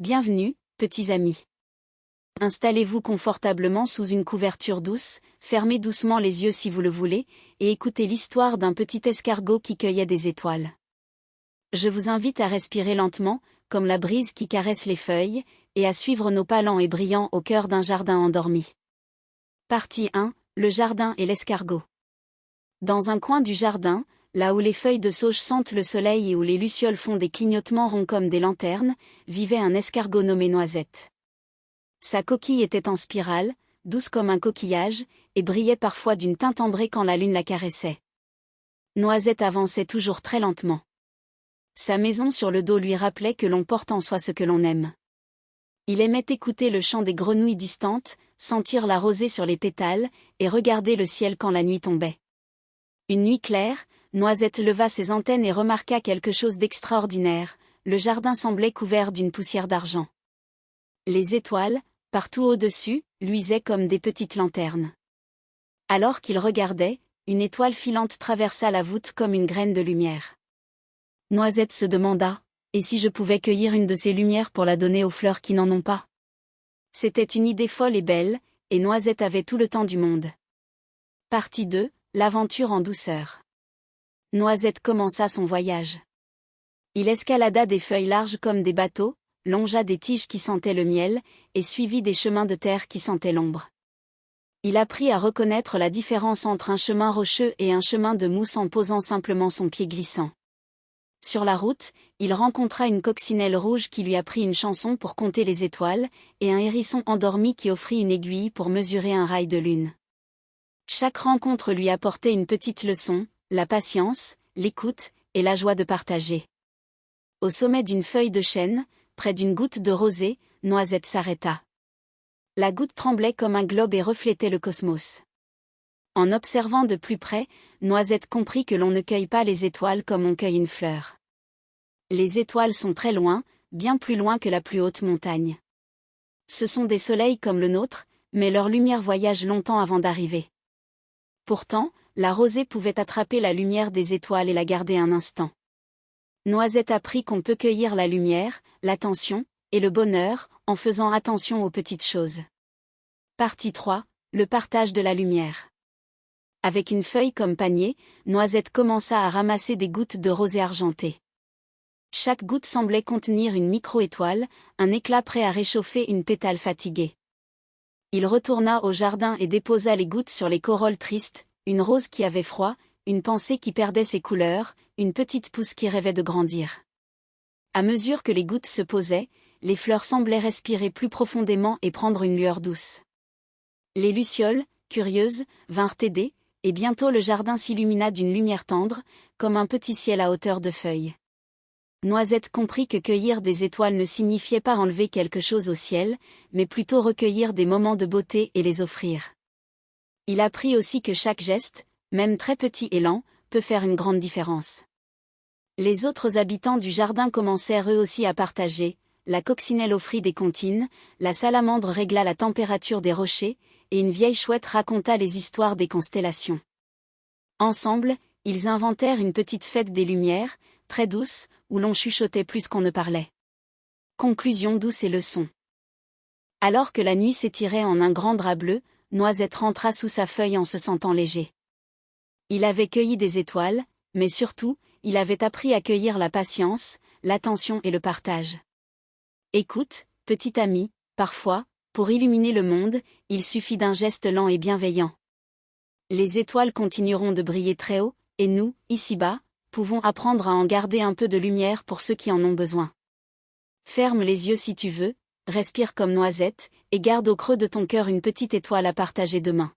Bienvenue, petits amis. Installez-vous confortablement sous une couverture douce, fermez doucement les yeux si vous le voulez, et écoutez l'histoire d'un petit escargot qui cueillait des étoiles. Je vous invite à respirer lentement, comme la brise qui caresse les feuilles, et à suivre nos pas lents et brillants au cœur d'un jardin endormi. Partie 1, le jardin et l'escargot. Dans un coin du jardin, là où les feuilles de sauge sentent le soleil et où les lucioles font des clignotements ronds comme des lanternes, vivait un escargot nommé Noisette. Sa coquille était en spirale, douce comme un coquillage, et brillait parfois d'une teinte ambrée quand la lune la caressait. Noisette avançait toujours très lentement. Sa maison sur le dos lui rappelait que l'on porte en soi ce que l'on aime. Il aimait écouter le chant des grenouilles distantes, sentir la rosée sur les pétales, et regarder le ciel quand la nuit tombait. Une nuit claire, Noisette leva ses antennes et remarqua quelque chose d'extraordinaire, le jardin semblait couvert d'une poussière d'argent. Les étoiles, partout au-dessus, luisaient comme des petites lanternes. Alors qu'il regardait, une étoile filante traversa la voûte comme une graine de lumière. Noisette se demanda, et si je pouvais cueillir une de ces lumières pour la donner aux fleurs qui n'en ont pas? C'était une idée folle et belle, et Noisette avait tout le temps du monde. Partie 2, l'aventure en douceur. Noisette commença son voyage. Il escalada des feuilles larges comme des bateaux, longea des tiges qui sentaient le miel, et suivit des chemins de terre qui sentaient l'ombre. Il apprit à reconnaître la différence entre un chemin rocheux et un chemin de mousse en posant simplement son pied glissant. Sur la route, il rencontra une coccinelle rouge qui lui apprit une chanson pour compter les étoiles, et un hérisson endormi qui offrit une aiguille pour mesurer un rail de lune. Chaque rencontre lui apportait une petite leçon, la patience, l'écoute, et la joie de partager. Au sommet d'une feuille de chêne, près d'une goutte de rosée, Noisette s'arrêta. La goutte tremblait comme un globe et reflétait le cosmos. En observant de plus près, Noisette comprit que l'on ne cueille pas les étoiles comme on cueille une fleur. Les étoiles sont très loin, bien plus loin que la plus haute montagne. Ce sont des soleils comme le nôtre, mais leur lumière voyage longtemps avant d'arriver. Pourtant, la rosée pouvait attraper la lumière des étoiles et la garder un instant. Noisette apprit qu'on peut cueillir la lumière, l'attention, et le bonheur, en faisant attention aux petites choses. Partie 3, le partage de la lumière. Avec une feuille comme panier, Noisette commença à ramasser des gouttes de rosée argentée. Chaque goutte semblait contenir une micro-étoile, un éclat prêt à réchauffer une pétale fatiguée. Il retourna au jardin et déposa les gouttes sur les corolles tristes, une rose qui avait froid, une pensée qui perdait ses couleurs, une petite pousse qui rêvait de grandir. À mesure que les gouttes se posaient, les fleurs semblaient respirer plus profondément et prendre une lueur douce. Les lucioles, curieuses, vinrent aider, et bientôt le jardin s'illumina d'une lumière tendre, comme un petit ciel à hauteur de feuilles. Noisette comprit que cueillir des étoiles ne signifiait pas enlever quelque chose au ciel, mais plutôt recueillir des moments de beauté et les offrir. Il apprit aussi que chaque geste, même très petit et lent, peut faire une grande différence. Les autres habitants du jardin commencèrent eux aussi à partager, la coccinelle offrit des comptines, la salamandre régla la température des rochers, et une vieille chouette raconta les histoires des constellations. Ensemble, ils inventèrent une petite fête des lumières, très douce, où l'on chuchotait plus qu'on ne parlait. Conclusion douce et leçon. Alors que la nuit s'étirait en un grand drap bleu, Noisette rentra sous sa feuille en se sentant léger. Il avait cueilli des étoiles, mais surtout, il avait appris à cueillir la patience, l'attention et le partage. Écoute, petit ami, parfois, pour illuminer le monde, il suffit d'un geste lent et bienveillant. Les étoiles continueront de briller très haut, et nous, ici-bas, pouvons apprendre à en garder un peu de lumière pour ceux qui en ont besoin. Ferme les yeux si tu veux, respire comme Noisette, et garde au creux de ton cœur une petite étoile à partager demain.